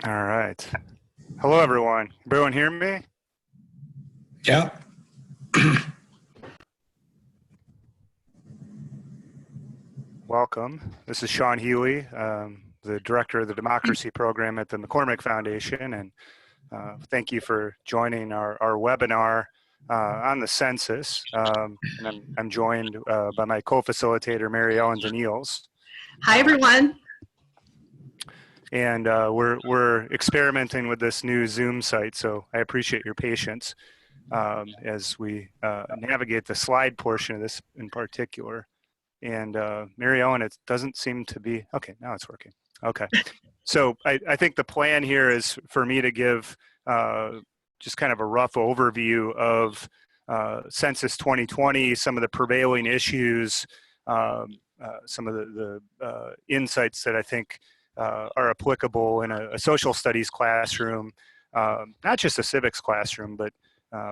All right. Hello, everyone. Everyone hear me? Yeah. Welcome. This is Sean Healy, the director of the Democracy Program at the McCormick Foundation, and thank you for joining our webinar on the census. And I'm joined by my co-facilitator, Mary Ellen Daniels. Hi, everyone. And we're experimenting with this new Zoom site, so I appreciate your patience as we navigate the slide portion of this in particular. And Mary Ellen, it doesn't seem to be, okay, now it's working. Okay, so I think the plan here is for me to give just kind of a rough overview of Census 2020, some of the prevailing issues, some of the insights that I think are applicable in a social studies classroom, not just a civics classroom, but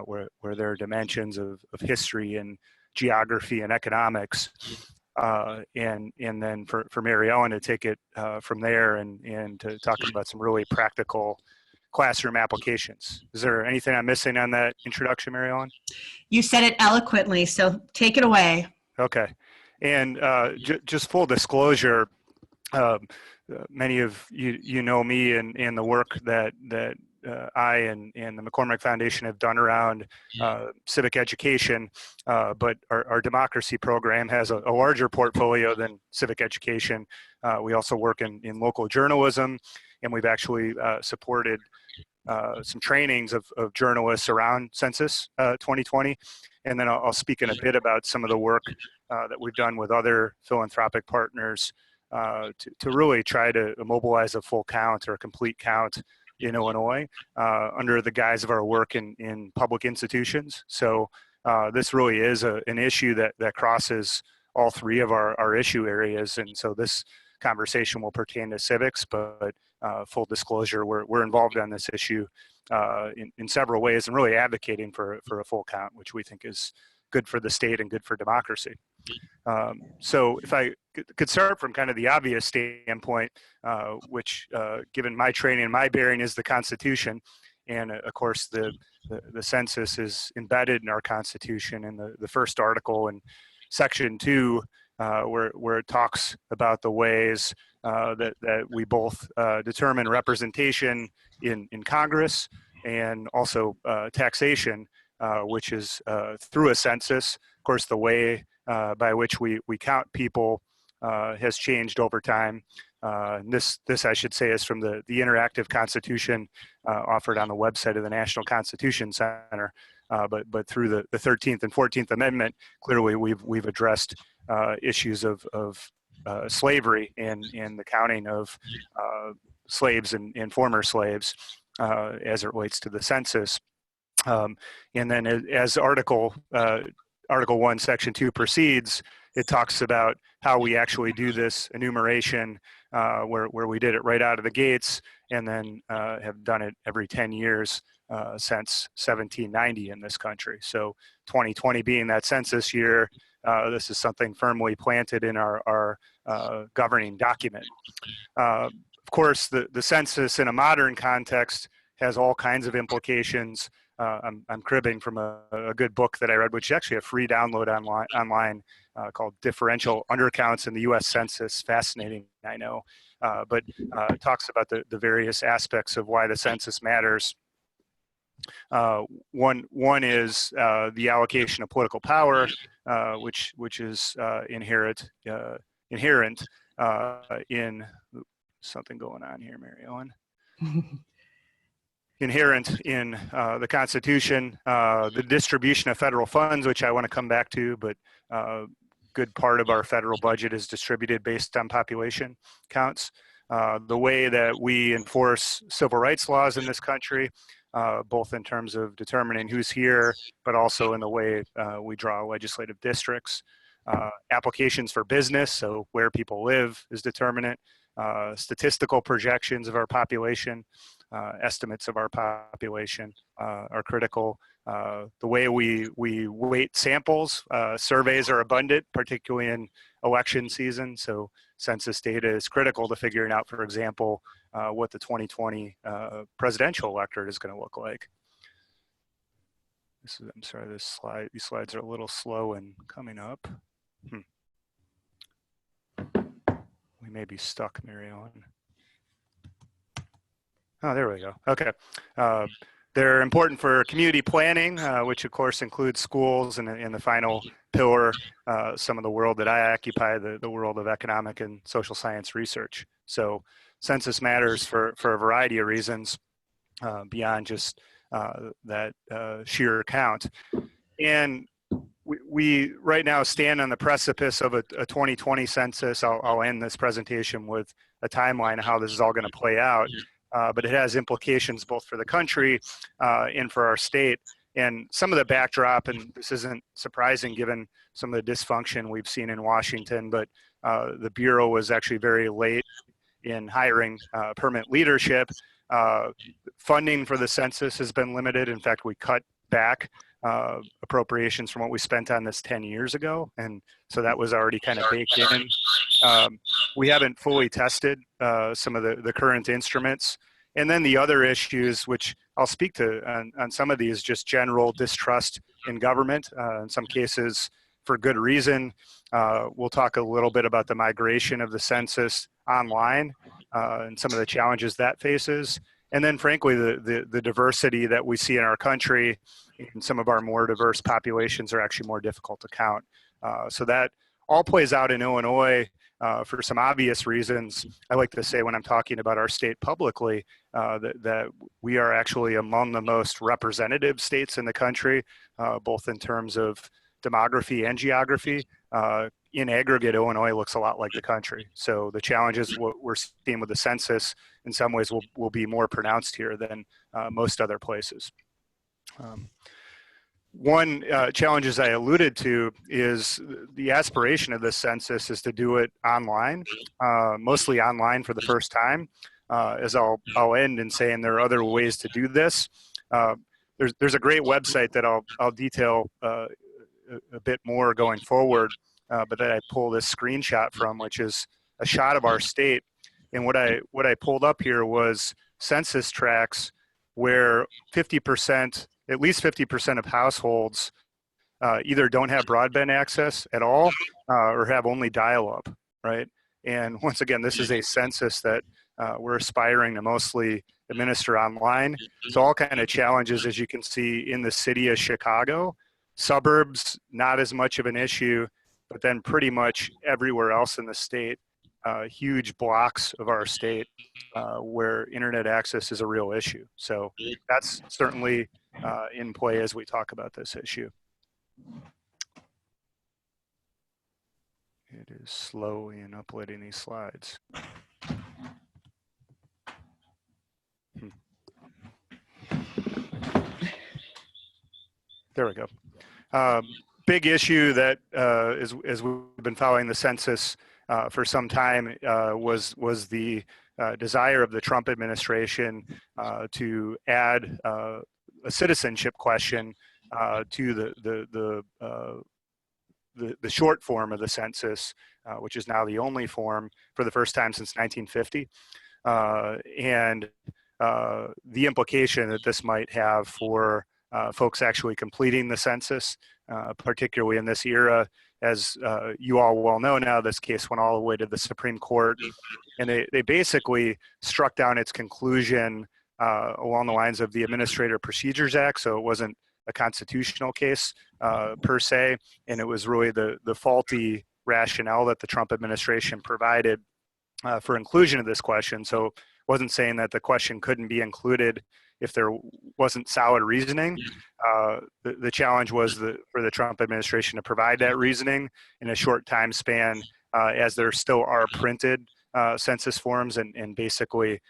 where there are dimensions of history and geography and economics, and then for Mary Ellen to take it from there and to talk about some really practical classroom applications. Is there anything I'm missing on that introduction, Mary Ellen? You said it eloquently, so take it away. Okay, and just full disclosure, many of you know me and the work that I and the McCormick Foundation have done around civic education, but our democracy program has a larger portfolio than civic education. We also work in local journalism, and we've actually supported some trainings of journalists around Census 2020. And then I'll speak in a bit about some of the work that we've done with other philanthropic partners to really try to mobilize a full count or a complete count in Illinois under the guise of our work in public institutions. So this really is an issue that crosses all three of our issue areas. And so this conversation will pertain to civics, but full disclosure, we're involved on this issue in several ways and really advocating for a full count, which we think is good for the state and good for democracy. So if I could start from kind of the obvious standpoint, which given my training and my bearing is the Constitution, and of course the census is embedded in our Constitution in the first article in Section 2, where it talks about the ways that we both determine representation in Congress and also taxation, which is through a census. Of course, the way by which we count people has changed over time. This I should say is from the interactive Constitution offered on the website of the National Constitution Center. But through the 13th and 14th Amendment, clearly we've addressed issues of slavery and the counting of slaves and former slaves as it relates to the census. And then as Article 1, Section 2 proceeds, it talks about how we actually do this enumeration, where we did it right out of the gates and then have done it every 10 years since 1790 in this country. So 2020 being that census year, this is something firmly planted in our governing document. Of course, the census in a modern context has all kinds of implications. I'm cribbing from a good book that I read, which is actually a free download online called Differential Undercounts in the U.S. Census. Fascinating, I know. But it talks about the various aspects of why the census matters. One is the allocation of political power, which is inherent in something going on here, Mary Ellen. Inherent in the Constitution, the distribution of federal funds, which I want to come back to, but good part of our federal budget is distributed based on population counts. The way that we enforce civil rights laws in this country, both in terms of determining who's here, but also in the way we draw legislative districts. Applications for business, so where people live is determinant. Statistical projections of our population, estimates of our population are critical. The way we weight samples, surveys are abundant, particularly in election season. So census data is critical to figuring out, for example, what the 2020 presidential electorate is going to look like. I'm sorry, these slides are a little slow in coming up. We may be stuck, Mary Ellen. Oh, there we go. Okay. They're important for community planning, which of course includes schools, and in the final pillar, some of the world that I occupy, the world of economic and social science research. So census matters for a variety of reasons beyond just that sheer count. And we right now stand on the precipice of a 2020 census. I'll end this presentation with a timeline of how this is all going to play out. But it has implications both for the country and for our state. And some of the backdrop, and this isn't surprising given some of the dysfunction we've seen in Washington, but the Bureau was actually very late in hiring permanent leadership. Funding for the census has been limited. In fact, we cut back appropriations from what we spent on this 10 years ago. And so that was already kind of baked in. We haven't fully tested some of the current instruments. And then the other issues, which I'll speak to on some of these, just general distrust in government, in some cases for good reason. We'll talk a little bit about the migration of the census online and some of the challenges that faces. And then frankly, the diversity that we see in our country, and some of our more diverse populations are actually more difficult to count. So that all plays out in Illinois for some obvious reasons. I like to say when I'm talking about our state publicly, that we are actually among the most representative states in the country, both in terms of demography and geography. In aggregate, Illinois looks a lot like the country. So the challenges we're seeing with the census in some ways will be more pronounced here than most other places. One challenge, as I alluded to, is the aspiration of this census is to do it online, mostly online for the first time. As I'll end in saying there are other ways to do this. There's a great website that I'll detail a bit more going forward, but that I pull this screenshot from, which is a shot of our state. And what I pulled up here was census tracts where 50%, at least 50% of households either don't have broadband access at all or have only dial-up, right? And once again, this is a census that we're aspiring to mostly administer online. So all kind of challenges, as you can see in the city of Chicago. Suburbs, not as much of an issue, but then pretty much everywhere else in the state, huge blocks of our state where internet access is a real issue. So that's certainly in play as we talk about this issue. It is slowly in uploading these slides. There we go. Big issue that as we've been following the census for some time was the desire of the Trump administration to add a citizenship question to the short form of the census, which is now the only form for the first time since 1950. And the implication that this might have for folks actually completing the census, particularly in this era. As you all well know now, this case went all the way to the Supreme Court, and they basically struck down its conclusion along the lines of the Administrative Procedures Act, so it wasn't a constitutional case per se, and it was really the faulty rationale that the Trump administration provided for inclusion of this question. So it wasn't saying that the question couldn't be included if there wasn't solid reasoning. The challenge was for the Trump administration to provide that reasoning in a short time span, as there still are printed census forms, and basically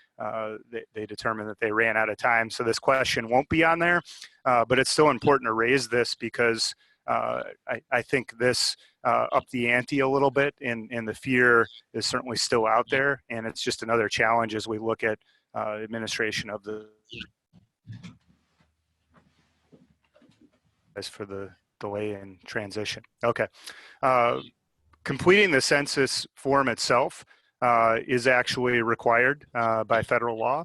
they determined that they ran out of time. So this question won't be on there, but it's still important to raise this because I think this upped the ante a little bit, and the fear is certainly still out there, and it's just another challenge as we look at administration of the as for the delay in transition. Okay. Completing the census form itself is actually required by federal law.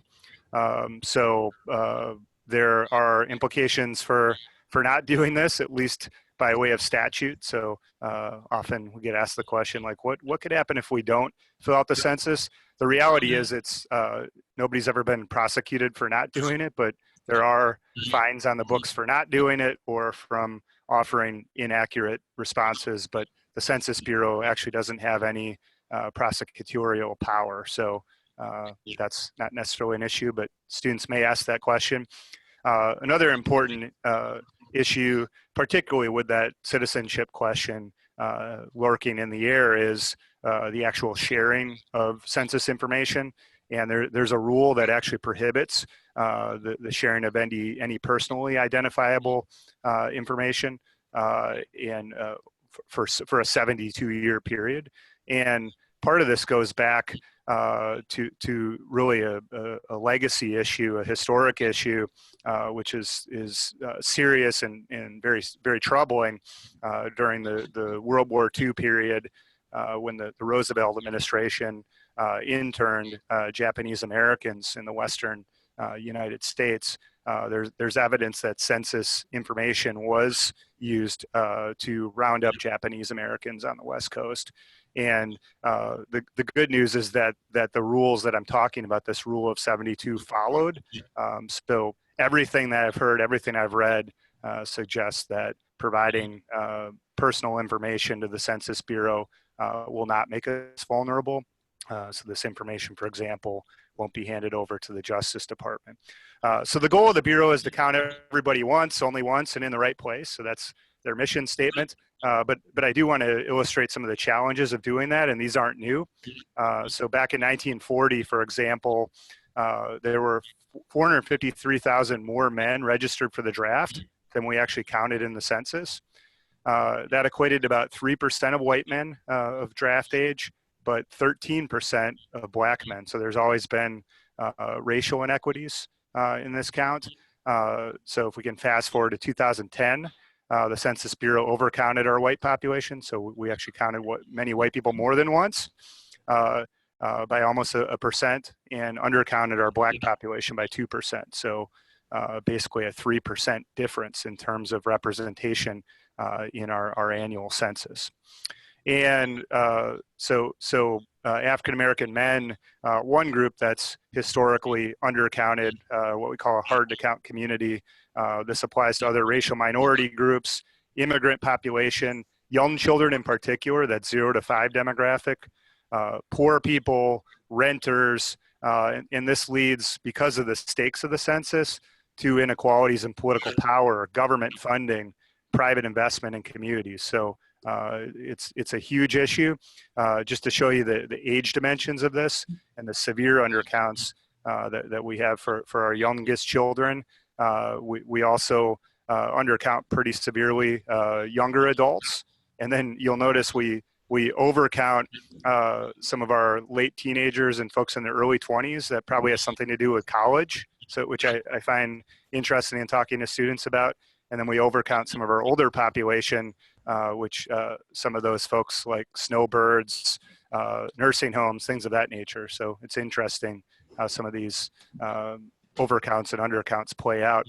There are implications for not doing this, at least by way of statute. So often we get asked the question, like, what could happen if we don't fill out the census? The reality is nobody's ever been prosecuted for not doing it, but there are fines on the books for not doing it or from offering inaccurate responses. But the Census Bureau actually doesn't have any prosecutorial power. So that's not necessarily an issue, but students may ask that question. Another important issue, particularly with that citizenship question lurking in the air, is the actual sharing of census information. And there's a rule that actually prohibits the sharing of any personally identifiable information for a 72-year period. And part of this goes back to really a legacy issue, a historic issue, which is serious and very, very troubling during the World War II period when the Roosevelt administration interned Japanese Americans in the Western United States. There's evidence that census information was used to round up Japanese Americans on the West Coast. And the good news is that the rules that I'm talking about, this rule of 72, followed. So everything that I've heard, everything I've read suggests that providing personal information to the Census Bureau will not make us vulnerable. So this information, for example, won't be handed over to the Justice Department. So the goal of the Bureau is to count everybody once, only once, and in the right place. So that's their mission statement. But I do want to illustrate some of the challenges of doing that, and these aren't new. So back in 1940, for example, there were 453,000 more men registered for the draft than we actually counted in the census. That equated to about 3% of white men of draft age, but 13% of black men. So there's always been racial inequities in this count. So if we can fast forward to 2010, the Census Bureau overcounted our white population. So we actually counted many white people more than once by almost a percent, and undercounted our black population by 2%. So basically a 3% difference in terms of representation in our annual census. And so African-American men, one group that's historically undercounted, what we call a hard to count community. This applies to other racial minority groups, immigrant population, young children in particular, that 0 to 5 demographic, poor people, renters, and this leads, because of the stakes of the census, to inequalities in political power, government funding, private investment in communities. So it's a huge issue. Just to show you the age dimensions of this and the severe undercounts that we have for our youngest children. We also undercount pretty severely younger adults. And then you'll notice we overcount some of our late teenagers and folks in their early 20s. That probably has something to do with college, which I find interesting in talking to students about. And then we overcount some of our older population, which some of those folks like snowbirds, nursing homes, things of that nature. So it's interesting how some of these overcounts and undercounts play out.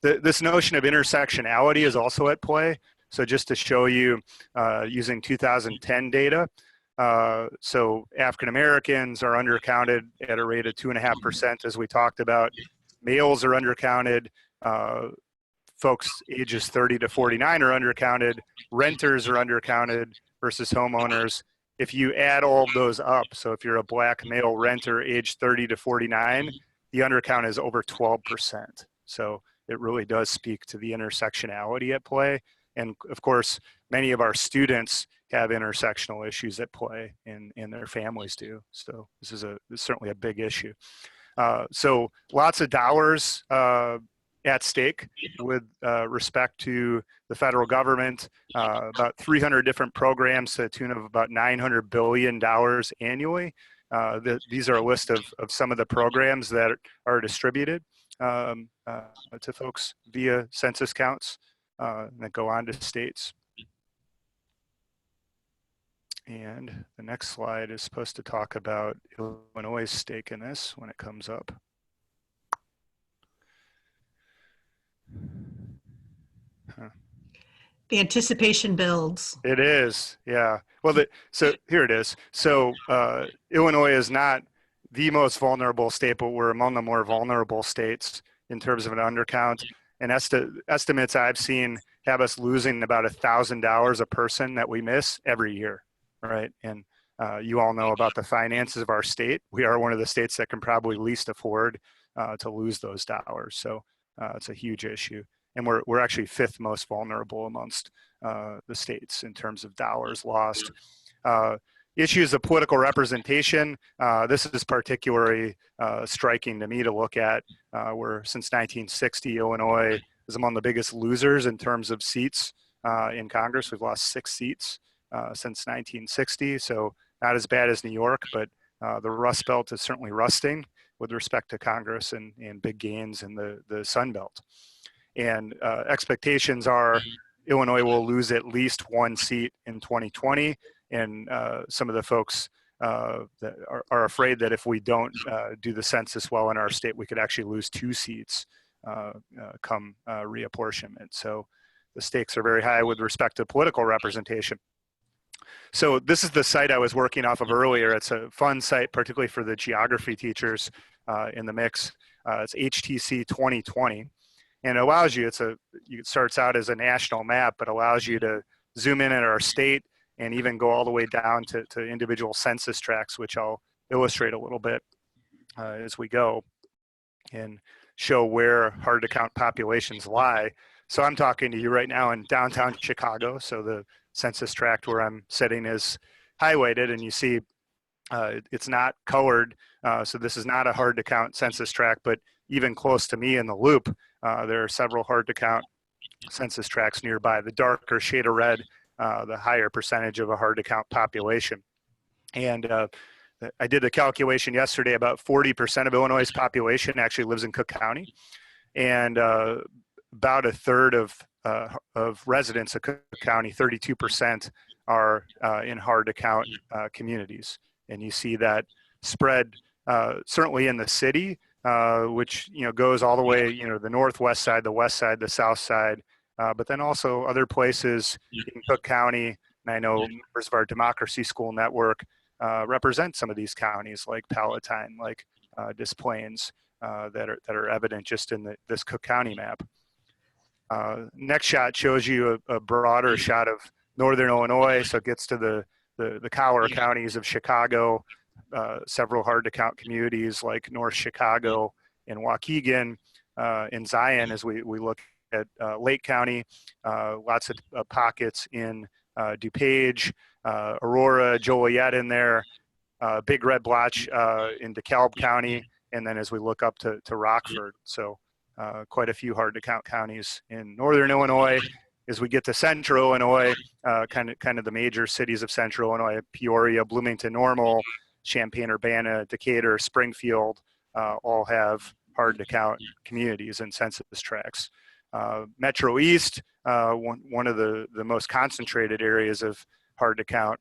This notion of intersectionality is also at play. So just to show you using 2010 data, so African Americans are undercounted at a rate of 2.5%, as we talked about. Males are undercounted. Folks ages 30 to 49 are undercounted. Renters are undercounted versus homeowners. If you add all of those up, so if you're a black male renter aged 30 to 49, the undercount is over 12%. So it really does speak to the intersectionality at play. And of course, many of our students have intersectional issues at play, and their families do. So this is certainly a big issue. So lots of dollars at stake with respect to the federal government, about 300 different programs to the tune of about $900 billion annually. These are a list of some of the programs that are distributed to folks via census counts that go on to states. And the next slide is supposed to talk about Illinois' stake in this when it comes up. Huh. The anticipation builds. It is, yeah. Well, so here it is. So Illinois is not the most vulnerable state, but we're among the more vulnerable states in terms of an undercount. And estimates I've seen have us losing about $1,000 a person that we miss every year, right? And you all know about the finances of our state. We are one of the states that can probably least afford to lose those dollars. So it's a huge issue. And we're actually fifth most vulnerable amongst the states in terms of dollars lost. Issues of political representation. This is particularly striking to me to look at. Where since 1960, Illinois is among the biggest losers in terms of seats in Congress. We've lost 6 seats since 1960, so not as bad as New York, but the Rust Belt is certainly rusting with respect to Congress and big gains in the Sun Belt. And expectations are Illinois will lose at least 1 seat in 2020. And some of the folks that are afraid that if we don't do the census well in our state, we could actually lose 2 seats come reapportionment. So the stakes are very high with respect to political representation. So this is the site I was working off of earlier. It's a fun site, particularly for the geography teachers in the mix. It's HTC 2020. And it allows you, it starts out as a national map, but allows you to zoom in at our state and even go all the way down to individual census tracts, which I'll illustrate a little bit as we go and show where hard to count populations lie. So I'm talking to you right now in downtown Chicago. So the census tract where I'm sitting is highlighted, and you see it's not colored. So this is not a hard to count census tract, but even close to me in the loop, there are several hard to count census tracts nearby. The darker shade of red, the higher percentage of a hard to count population. And I did the calculation yesterday. About 40% of Illinois' population actually lives in Cook County, and about a third of residents of Cook County, 32%, are in hard to count communities. And you see that spread certainly in the city, which goes all the way the northwest side, the west side, the south side, but then also other places in Cook County. And I know members of our Democracy School network represent some of these counties, like Palatine, like Des Plaines, that are evident just in this Cook County map. Next shot shows you a broader shot of northern Illinois, so it gets to the collar counties of Chicago, several hard to count communities like North Chicago and Waukegan, in Zion as we look at Lake County, lots of pockets in DuPage, Aurora, Joliet in there, big red blotch in DeKalb County, and then as we look up to Rockford. So quite a few hard to count counties in northern Illinois. As we get to central Illinois, kind of the major cities of central Illinois, Peoria, Bloomington Normal, Champaign-Urbana, Decatur, Springfield, all have hard to count communities and census tracts. Metro East, one of the most concentrated areas of hard to count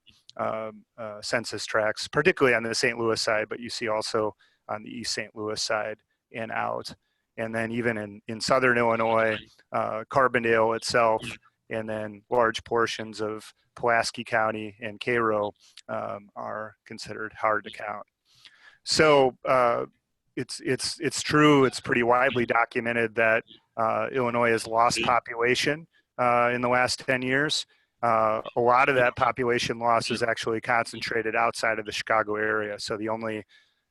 census tracts, particularly on the St. Louis side, but you see also on the East St. Louis side and out. And then even in southern Illinois, Carbondale itself, and then large portions of Pulaski County and Cairo are considered hard to count. So it's true, it's pretty widely documented that Illinois has lost population in the last 10 years. A lot of that population loss is actually concentrated outside of the Chicago area. So the only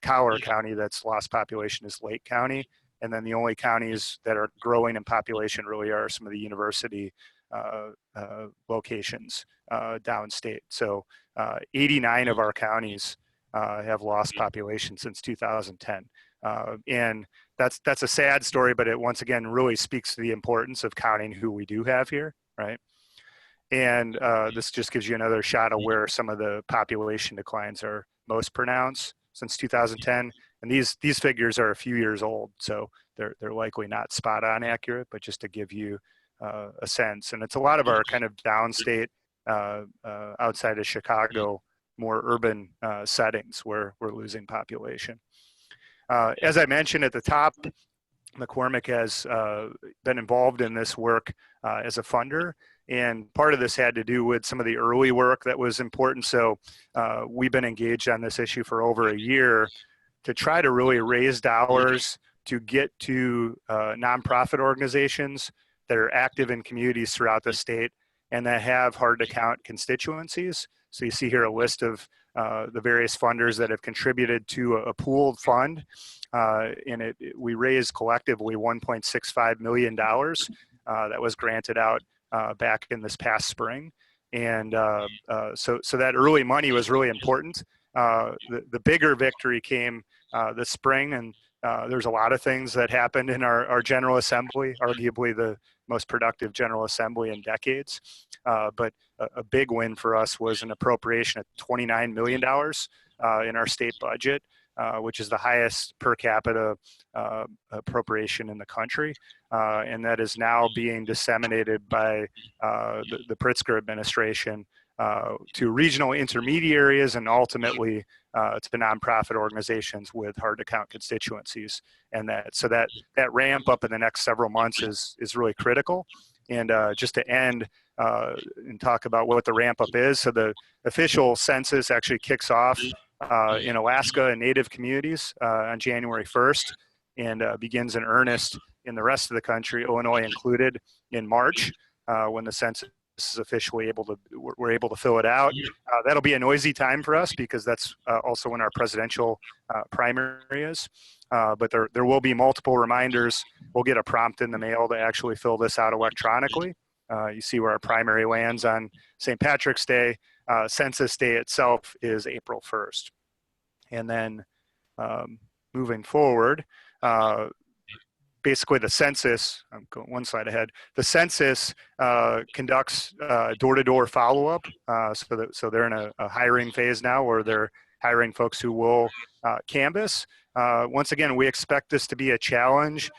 collar county that's lost population is Lake County. And then the only counties that are growing in population really are some of the university locations downstate. So 89 of our counties have lost population since 2010. And that's a sad story, but it once again really speaks to the importance of counting who we do have here, right? And this just gives you another shot of where some of the population declines are most pronounced. since 2010. And these figures are a few years old, so they're likely not spot on accurate, but just to give you a sense. And it's a lot of our kind of downstate, outside of Chicago, more urban settings where we're losing population. As I mentioned at the top, McCormick has been involved in this work as a funder, and part of this had to do with some of the early work that was important. So we've been engaged on this issue for over a year to try to really raise dollars to get to nonprofit organizations that are active in communities throughout the state and that have hard to count constituencies. So you see here a list of the various funders that have contributed to a pooled fund. And we raised collectively $1.65 million that was granted out back in this past spring. And so that early money was really important. The bigger victory came this spring, and there's a lot of things that happened in our General Assembly, arguably the most productive General Assembly in decades. But a big win for us was an appropriation of $29 million in our state budget, which is the highest per capita appropriation in the country. And that is now being disseminated by the Pritzker administration to regional intermediaries and ultimately to nonprofit organizations with hard to count constituencies. And that ramp up in the next several months is really critical. And just to end and talk about what the ramp up is. So the official census actually kicks off in Alaska and Native communities on January 1st and begins in earnest in the rest of the country, Illinois included, in March when the census is officially we're able to fill it out. That'll be a noisy time for us because that's also when our presidential primary is. But there will be multiple reminders. We'll get a prompt in the mail to actually fill this out electronically. You see where our primary lands on St. Patrick's Day. Census Day itself is April 1st. And then moving forward, basically the census, I'm going one slide ahead, the census conducts door-to-door follow-up. So they're in a hiring phase now where they're hiring folks who will canvass. Once again, we expect this to be a challenge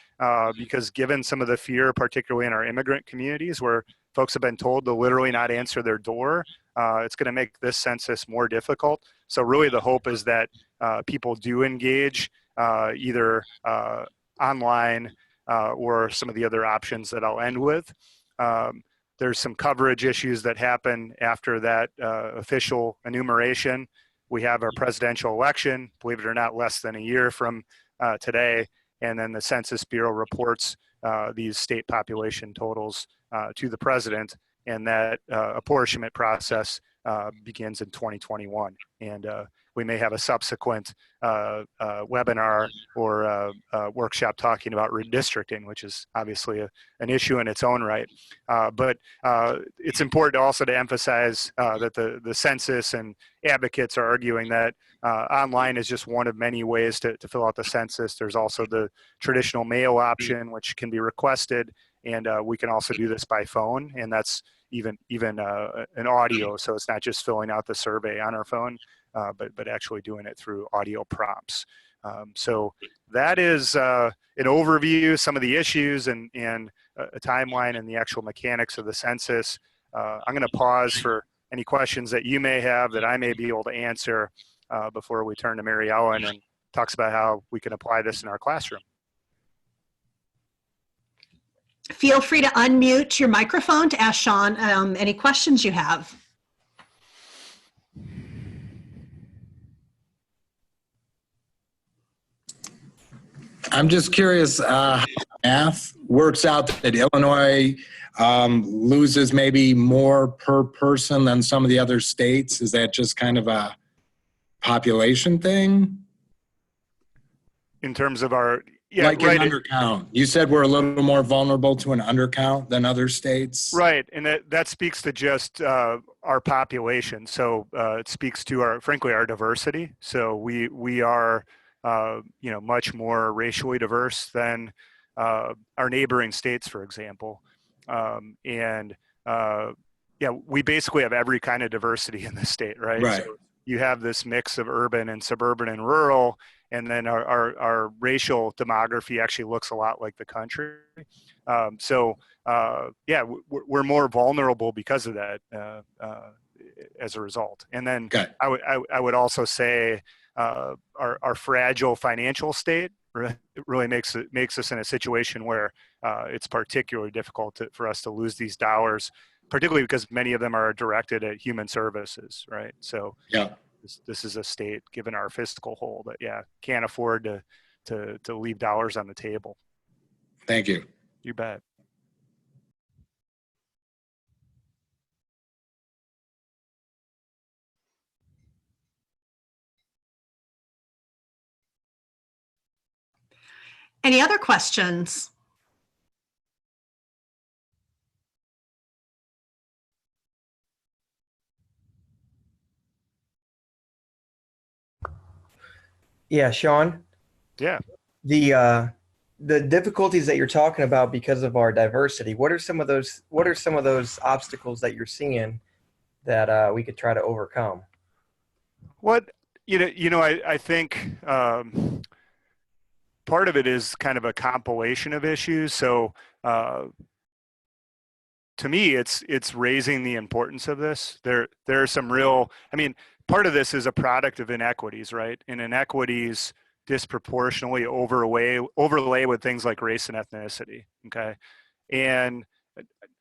because given some of the fear, particularly in our immigrant communities where folks have been told to literally not answer their door, it's going to make this census more difficult. So really the hope is that people do engage either online or some of the other options that I'll end with. There's some coverage issues that happen after that official enumeration. We have our presidential election, believe it or not, less than a year from today. And then the Census Bureau reports these state population totals to the president, and that apportionment process begins in 2021. And we may have a subsequent webinar or workshop talking about redistricting, which is obviously an issue in its own right. But it's important also to emphasize that the census and advocates are arguing that online is just one of many ways to fill out the census. There's also the traditional mail option, which can be requested, and we can also do this by phone, and that's even an audio, so it's not just filling out the survey on our phone, but actually doing it through audio prompts. So that is an overview, some of the issues and a timeline and the actual mechanics of the census. I'm going to pause for any questions that you may have that I may be able to answer before we turn to Mary Ellen and talks about how we can apply this in our classroom. Feel free to unmute your microphone to ask Sean any questions you have. I'm just curious how math works out that Illinois loses maybe more per person than some of the other states. Is that just kind of a population thing? In terms of our, yeah, like right. an undercount. You said we're a little more vulnerable to an undercount than other states. Right, and that speaks to just our population. So it speaks to frankly, our diversity. So we are, much more racially diverse than our neighboring states, for example. Yeah, we basically have every kind of diversity in the state, right? Right. So you have this mix of urban and suburban and rural, and then our racial demography actually looks a lot like the country. Yeah, we're more vulnerable because of that as a result. And then Okay. I would also say our fragile financial state really makes us in a situation where it's particularly difficult for us to lose these dollars, particularly because many of them are directed at human services, right? So Yeah. this is a state, given our fiscal hole, that can't afford to leave dollars on the table. Thank you. You bet. Any other questions? Yeah, Sean, Yeah. the difficulties that you're talking about because of our diversity, what are some of those obstacles that you're seeing that we could try to overcome? What I think part of it is kind of a compilation of issues. So to me, it's raising the importance of this. There are some real. I mean, part of this is a product of inequities, right? And inequities disproportionately overlay with things like race and ethnicity. Okay, and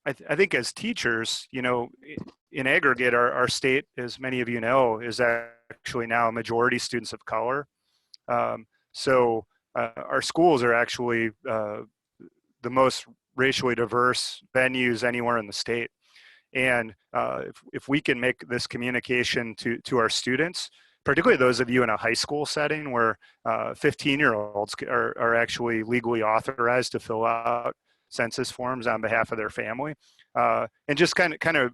I think as teachers, in aggregate, our state, as many of you know, is actually now a majority students of color. Our schools are actually the most racially diverse venues anywhere in the state. And if we can make this communication to our students, particularly those of you in a high school setting where 15-year-olds are actually legally authorized to fill out census forms on behalf of their family, and just kind of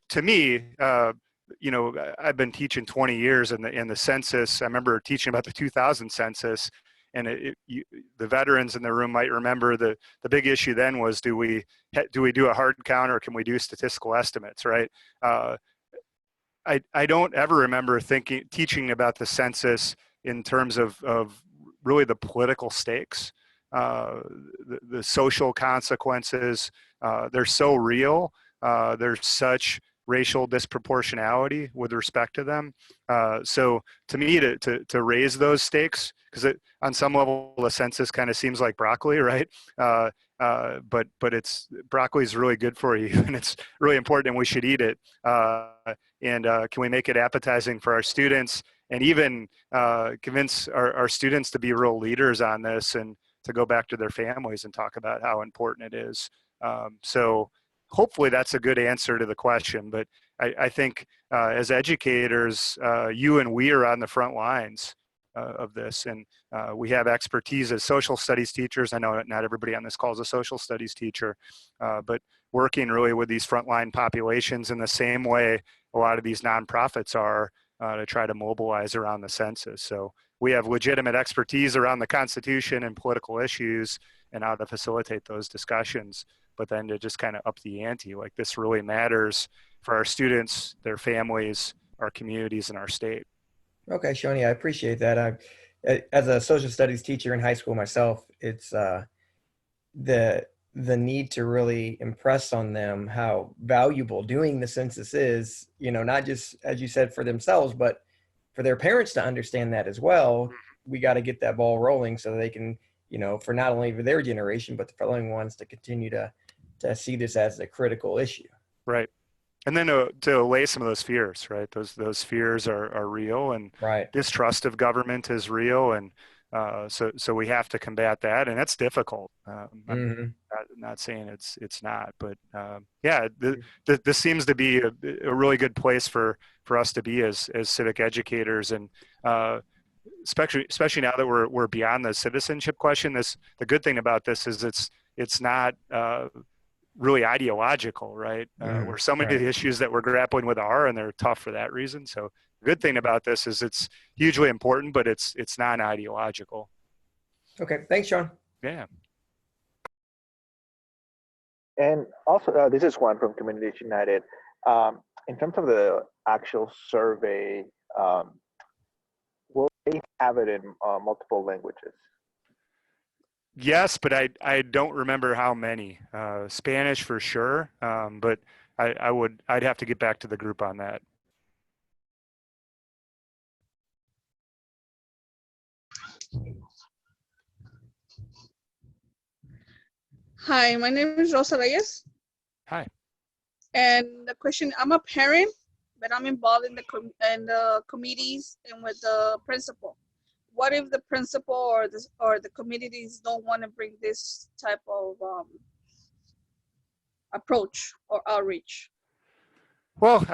to me, I've been teaching 20 years in the census. I remember teaching about the 2000 census, and the veterans in the room might remember the big issue then was, do we do a hard count, or can we do statistical estimates, right? I don't ever remember teaching about the census in terms of really the political stakes, the social consequences. They're so real. There's such racial disproportionality with respect to them. So to me, to raise those stakes, because on some level the census kind of seems like broccoli, right? But broccoli is really good for you, and it's really important, and we should eat it. And can we make it appetizing for our students, and even convince our students to be real leaders on this, and to go back to their families and talk about how important it is. So hopefully that's a good answer to the question. But I think as educators, you and we are on the front lines of this, and we have expertise as social studies teachers. I know not everybody on this call is a social studies teacher, but working really with these frontline populations in the same way a lot of these nonprofits are, to try to mobilize around the census. So we have legitimate expertise around the Constitution and political issues and how to facilitate those discussions, but then to just kind of up the ante, like this really matters for our students, their families, our communities, and our state. Okay, Sean, yeah, I appreciate that. As a social studies teacher in high school myself, it's the need to really impress on them how valuable doing the census is, not just, as you said, for themselves, but for their parents to understand that as well. We got to get that ball rolling so they can, for not only for their generation, but the following ones, to continue to see this as a critical issue. Right. And then to allay some of those fears, right? Those fears are real, and Right. distrust of government is real, and so we have to combat that, and that's difficult. I'm not saying it's not, but this seems to be a really good place for us to be as civic educators, and especially now that we're beyond the citizenship question. The good thing about this is it's not really ideological, right? Where so many of the issues that we're grappling with are, and they're tough for that reason. So the good thing about this is it's hugely important, but it's non-ideological. Okay, thanks, Sean. Yeah. And also, this is Juan from Communities United. in terms of the actual survey, will they have it in multiple languages? Yes, but I don't remember how many. Spanish for sure, but I'd have to get back to the group on that. Hi, my name is Rosa Reyes. Hi. And the question, I'm a parent, but I'm involved in the committees and with the principal. What if the principal or the committees don't want to bring this type of approach or outreach? Well,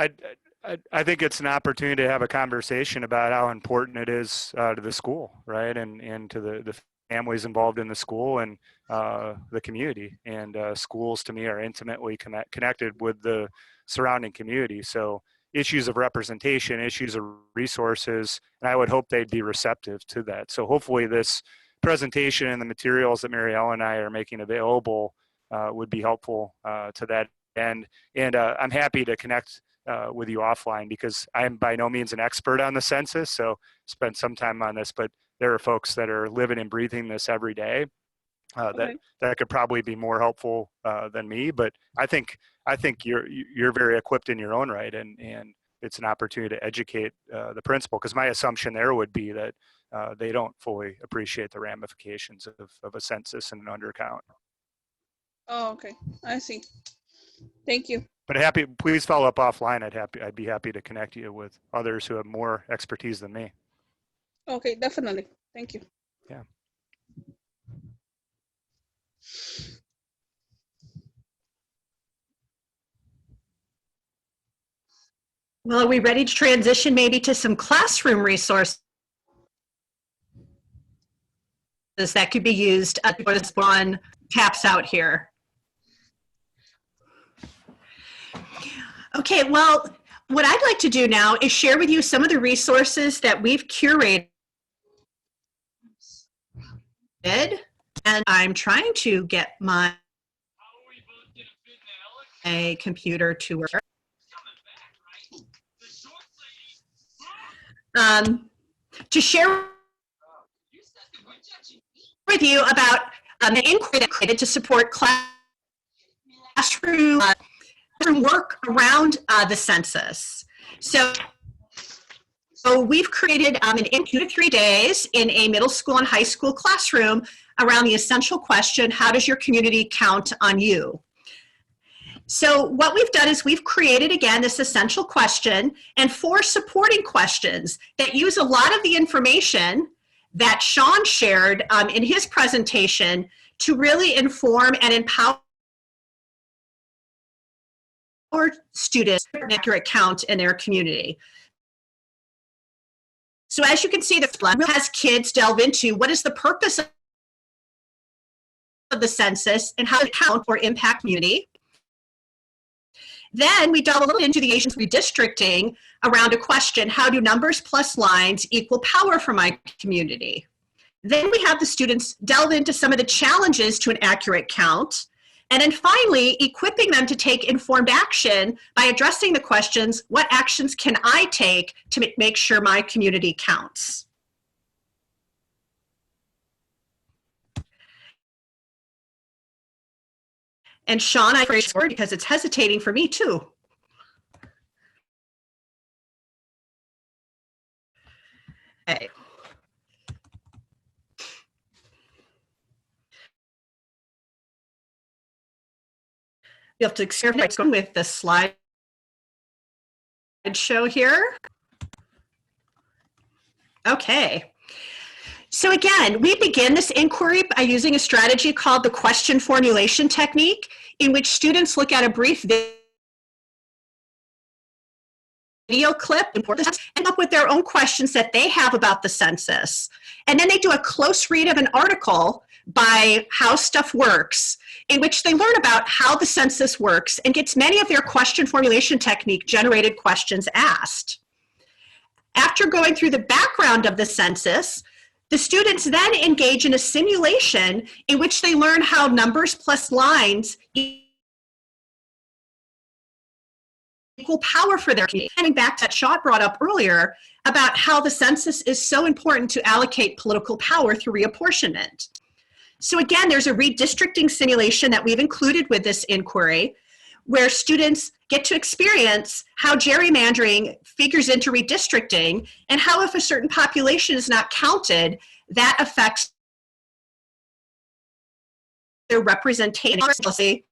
I think it's an opportunity to have a conversation about how important it is to the school, right, and to the families involved in the school and the community. And schools, to me, are intimately connected with the surrounding community. So issues of representation, issues of resources, and I would hope they'd be receptive to that. So hopefully this presentation and the materials that Mary Ellen and I are making available would be helpful to that end. And I'm happy to connect with you offline, because I am by no means an expert on the census, so spent some time on this, but there are folks that are living and breathing this every day that could probably be more helpful than me. But I think you're very equipped in your own right, and it's an opportunity to educate the principal, because my assumption there would be that they don't fully appreciate the ramifications of a census and an undercount. Oh, okay, I see. Thank you. But please follow up offline. I'd be happy to connect you with others who have more expertise than me. Okay, definitely. Thank you. Yeah. Well, are we ready to transition maybe to some classroom resources that could be used for this one taps out here? Okay, well, what I'd like to do now is share with you some of the resources that we've curated. And I'm trying to get my computer to work. To share with you about an inquiry that created to support classroom work around the census. So we've created in 2 to 3 days in a middle school and high school classroom around the essential question, how does your community count on you? So what we've done is we've created, again, this essential question and 4 supporting questions that use a lot of the information that Sean shared in his presentation to really inform and empower students an accurate count in their community. So as you can see, the flood has kids delve into what is the purpose of the census and how to count or impact community. Then we delve a little into the Asian redistricting around a question, how do numbers plus lines equal power for my community? Then we have the students delve into some of the challenges to an accurate count. And then finally, equipping them to take informed action by addressing the questions, what actions can I take to make sure my community counts? And Sean, I praise the word because it's hesitating for me too. Okay. You have to experiment with the slide show here. Okay. So again, we begin this inquiry by using a strategy called the question formulation technique, in which students look at a brief video clip and come up with their own questions that they have about the census. And then they do a close read of an article by How Stuff Works, in which they learn about how the census works and gets many of their question formulation technique generated questions asked. After going through the background of the census, the students then engage in a simulation in which they learn how numbers plus lines equal power for their community. Getting back to that Shaw brought up earlier about how the census is so important to allocate political power through reapportionment. So again, there's a redistricting simulation that we've included with this inquiry, where students get to experience how gerrymandering figures into redistricting and how if a certain population is not counted, that affects their representation policy,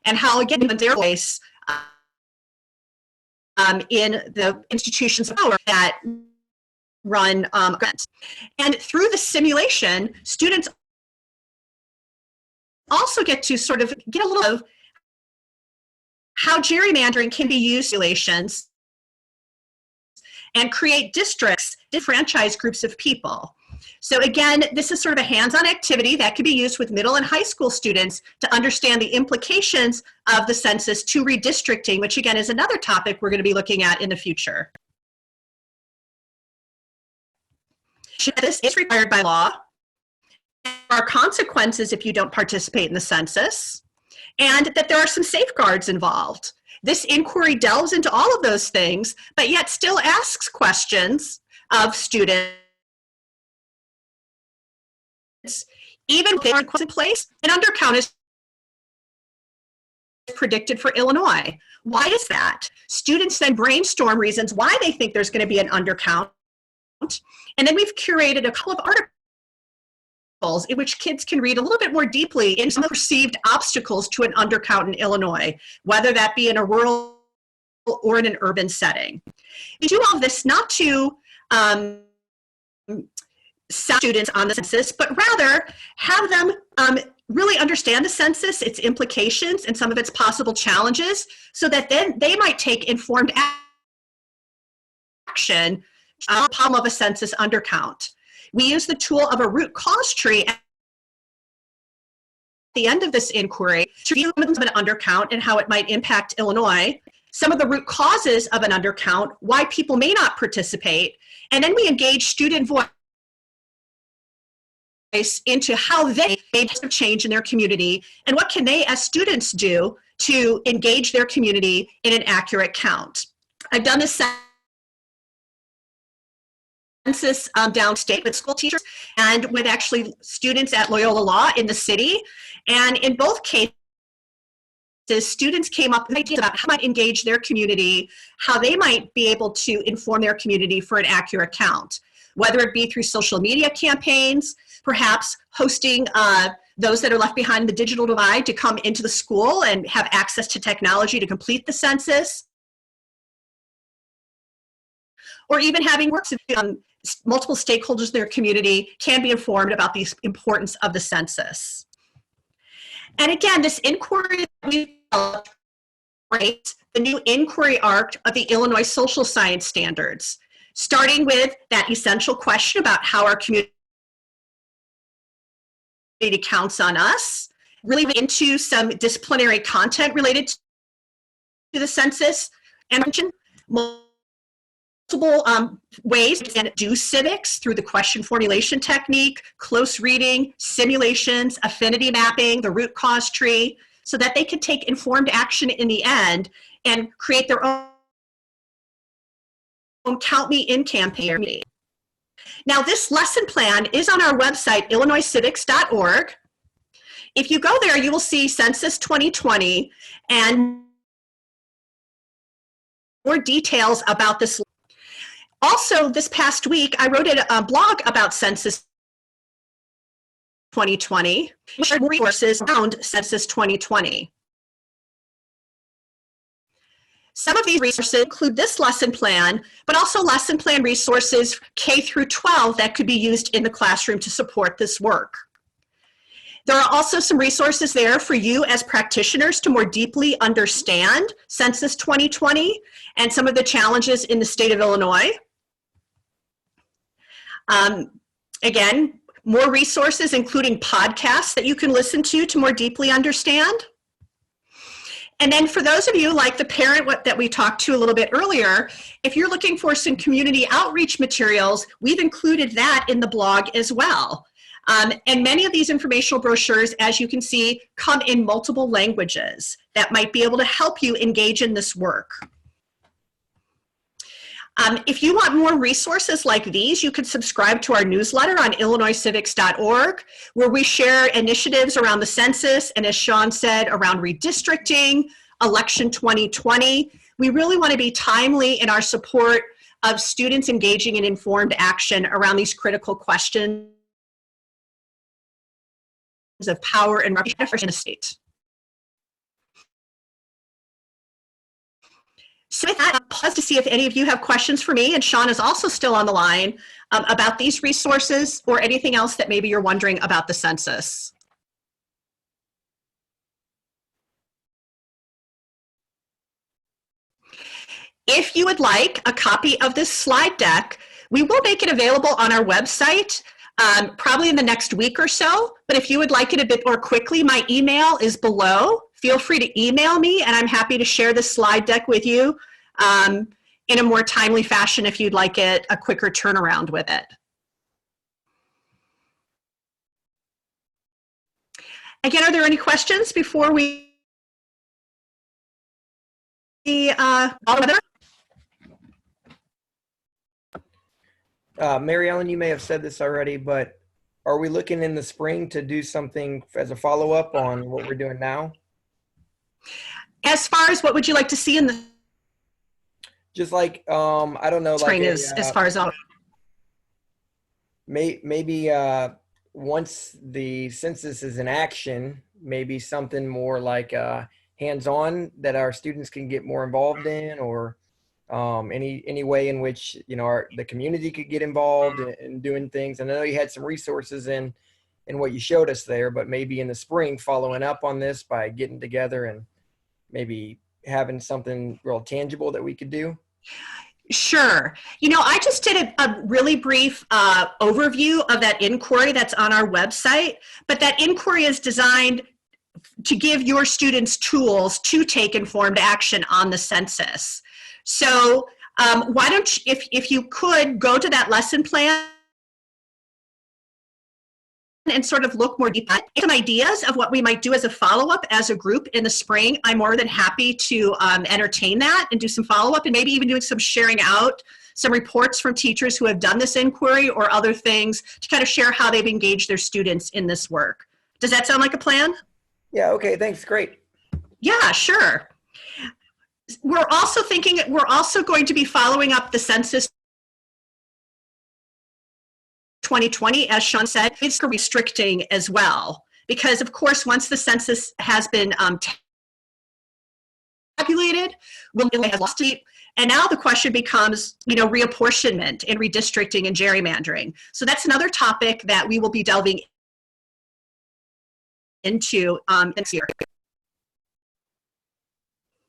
and how, again, their voice in the institutions of power that run grants. And through the simulation, students also get to sort of get a little of how gerrymandering can be used in simulations and create districts, disenfranchised groups of people. So again, this is sort of a hands-on activity that can be used with middle and high school students to understand the implications of the census to redistricting, which again is another topic we're going to be looking at in the future. This is required by law. There are consequences if you don't participate in the census, and that there are some safeguards involved. This inquiry delves into all of those things, but yet still asks questions of students, even if they aren't in place. An undercount is predicted for Illinois. Why is that? Students then brainstorm reasons why they think there's going to be an undercount, and then we've curated a couple of articles in which kids can read a little bit more deeply into some perceived obstacles to an undercount in Illinois, whether that be in a rural or in an urban setting. We do all of this not to sell students on the census, but rather have them really understand the census, its implications, and some of its possible challenges, so that then they might take informed action on the problem of a census undercount. We use the tool of a root cause tree at the end of this inquiry to review an undercount and how it might impact Illinois, some of the root causes of an undercount, why people may not participate, and then we engage student voice into how they made a change in their community and what can they as students do to engage their community in an accurate count. I've done this census downstate with school teachers and with actually students at Loyola Law in the city. And in both cases, students came up with ideas about how they might engage their community, how they might be able to inform their community for an accurate count, whether it be through social media campaigns, perhaps hosting those that are left behind in the digital divide to come into the school and have access to technology to complete the census, or even having works multiple stakeholders in their community can be informed about the importance of the census. And again, this inquiry that we developed, right, the new inquiry arc of the Illinois social science standards, starting with that essential question about how our community counts on us, really into some disciplinary content related to the census, and multiple ways to do civics through the question formulation technique, close reading, simulations, affinity mapping, the root cause tree, so that they can take informed action in the end and create their own Count Me In campaign. Now, this lesson plan is on our website, illinoiscivics.org. If you go there, you will see Census 2020 and more details about this. Also, this past week, I wrote a blog about Census 2020, which are resources around Census 2020. Some of these resources include this lesson plan, but also lesson plan resources K through 12 that could be used in the classroom to support this work. There are also some resources there for you as practitioners to more deeply understand Census 2020 and some of the challenges in the state of Illinois. Again, more resources including podcasts that you can listen to more deeply understand. And then for those of you like the parent that we talked to a little bit earlier, if you're looking for some community outreach materials, we've included that in the blog as well. And many of these informational brochures, as you can see, come in multiple languages that might be able to help you engage in this work. If you want more resources like these, you can subscribe to our newsletter on illinoiscivics.org, where we share initiatives around the census and, as Sean said, around redistricting, election 2020. We really want to be timely in our support of students engaging in informed action around these critical questions of power and representation in the state. So with that, I'll pause to see if any of you have questions for me, and Sean is also still on the line, about these resources or anything else that maybe you're wondering about the census. If you would like a copy of this slide deck, we will make it available on our website probably in the next week or so. But if you would like it a bit more quickly, my email is below. Feel free to email me, and I'm happy to share the slide deck with you in a more timely fashion if you'd like it, a quicker turnaround with it. Again, are there any questions before we Mary Ellen, you may have said this already, but are we looking in the spring to do something as a follow-up on what we're doing now? As far as what would you like to see in the Just like, I don't know, spring, like as far as maybe once the census is in action, maybe something more like hands-on that our students can get more involved in, or any way in which, you know, the community could get involved in doing things. And I know you had some resources in what you showed us there, but maybe in the spring following up on this by getting together and maybe having something real tangible that we could do. Sure. You know, I just did a really brief overview of that inquiry that's on our website, but that inquiry is designed to give your students tools to take informed action on the census. So why don't you, if you could, go to that lesson plan and sort of look more deeply at some ideas of what we might do as a follow-up as a group in the spring. I'm more than happy to entertain that and do some follow-up, and maybe even doing some sharing out some reports from teachers who have done this inquiry or other things to kind of share how they've engaged their students in this work. Does that sound like a plan? Yeah, okay, thanks, great. Yeah, sure. We're also going to be following up the census 2020, as Sean said. It's restricting as well, because of course, once the census has been tabulated, we'll have lost it. And now the question becomes, you know, reapportionment and redistricting and gerrymandering. So that's another topic that we will be delving into this year.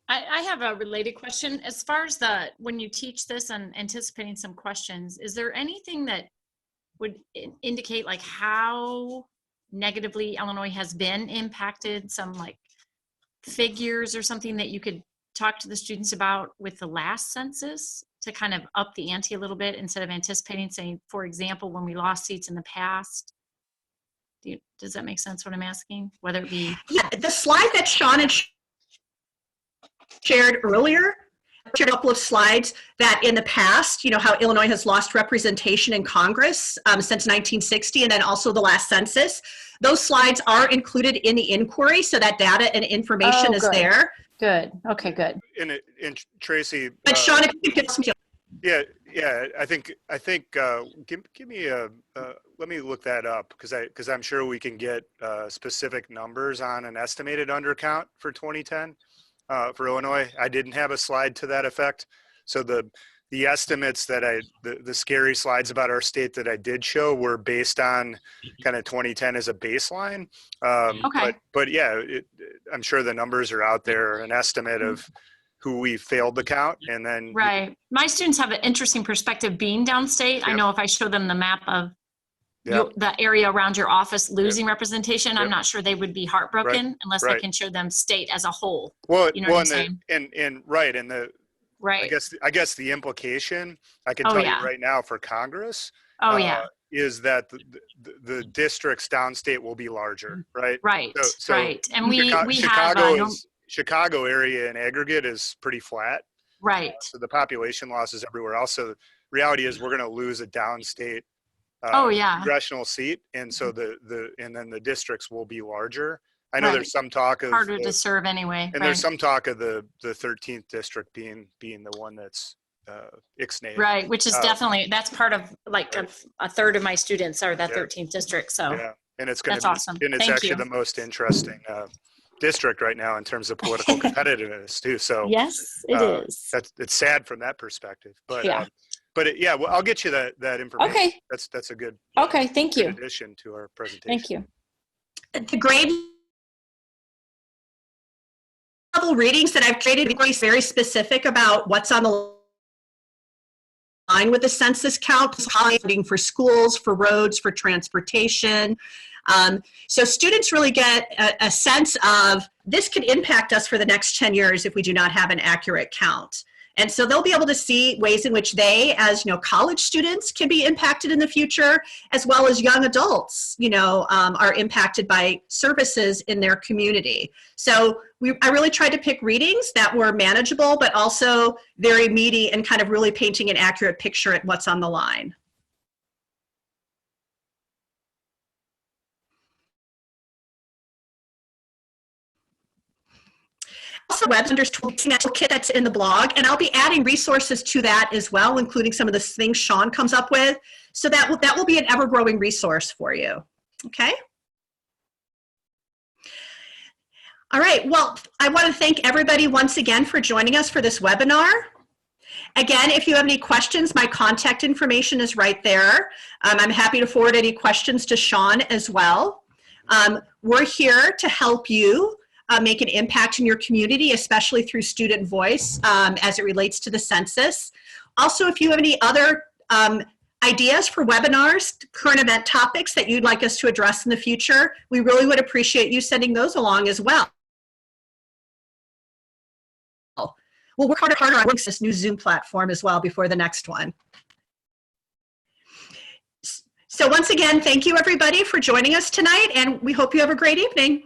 I have a related question. As far as when you teach this and anticipating some questions, is there anything that would indicate like how negatively Illinois has been impacted, some like figures or something that you could talk to the students about with the last census to kind of up the ante a little bit instead of anticipating, saying, for example, when we lost seats in the past? Does that make sense what I'm asking? Whether it be... Yeah, the slide that Sean had shared earlier, shared a couple of slides that in the past, you know, how Illinois has lost representation in Congress since 1960, and then also the last census. Those slides are included in the inquiry, so that data and information is there. Good. Okay, good. And Tracy, But Sean, if you could give me yeah, I think give me let me look that up, because I'm sure we can get specific numbers on an estimated undercount for 2010 for Illinois. I didn't have a slide to that effect, so the estimates that the scary slides about our state that I did show were based on kind of 2010 as a baseline. Okay. But yeah, I'm sure the numbers are out there, an estimate of who we failed to count, and then Right. My students have an interesting perspective being downstate. Yep. I know if I show them the map of Yep. the area around your office losing representation, I'm Yep. not sure they would be heartbroken unless I Right. can show them state as a whole. Well, You know what I'm saying? and right, and Right. I guess the implication I can Oh, tell yeah. you right now for Congress Oh, yeah. is that the districts downstate will be larger, right? Right, So right. And we Chicago have, Chicago area in aggregate is pretty flat. right. So the population loss is everywhere else. So the reality is we're going to lose a downstate Oh, yeah. congressional seat, and so and then the districts will be larger. I know Right. there's some talk of Harder to serve anyway. and there's some talk of the 13th district being the one that's ixnayed. Right, which is definitely, that's part of like Right. a third of my students are that Yeah. 13th district. So Yeah, and it's going that's to be awesome. and it's Thank actually you. the most interesting district right now in terms of political competitiveness too. So Yes, it is. it's sad from that perspective, but Yeah. Yeah, well, I'll get you that information. Okay. That's a good Okay, thank good you. addition to our presentation. Thank you. The grade level readings that I've created are very specific about what's on the line with the census count, funding for schools, for roads, for transportation. So students really get a sense of this could impact us for the next 10 years if we do not have an accurate count. And so they'll be able to see ways in which they, as college students, can be impacted in the future, as well as young adults, are impacted by services in their community. So I really tried to pick readings that were manageable, but also very meaty and kind of really painting an accurate picture at what's on the line. Also, Webster's toolkit that's in the blog, and I'll be adding resources to that as well, including some of the things Sean comes up with. So that will be an ever-growing resource for you. Okay. All right. Well, I want to thank everybody once again for joining us for this webinar. Again, if you have any questions, my contact information is right there. I'm happy to forward any questions to Sean as well. We're here to help you make an impact in your community, especially through student voice as it relates to the census. Also, if you have any other ideas for webinars, current event topics that you'd like us to address in the future, we really would appreciate you sending those along as well. We'll work harder on this new Zoom platform as well before the next one. So once again, thank you everybody for joining us tonight, and we hope you have a great evening.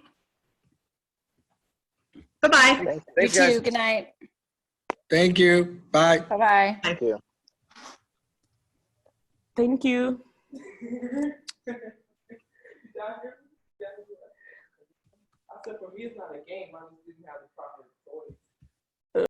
Bye-bye. You too. Good night. Thank you. Bye. Bye-bye. Thank you. Thank you. I said for me, it's not a game. I just didn't have the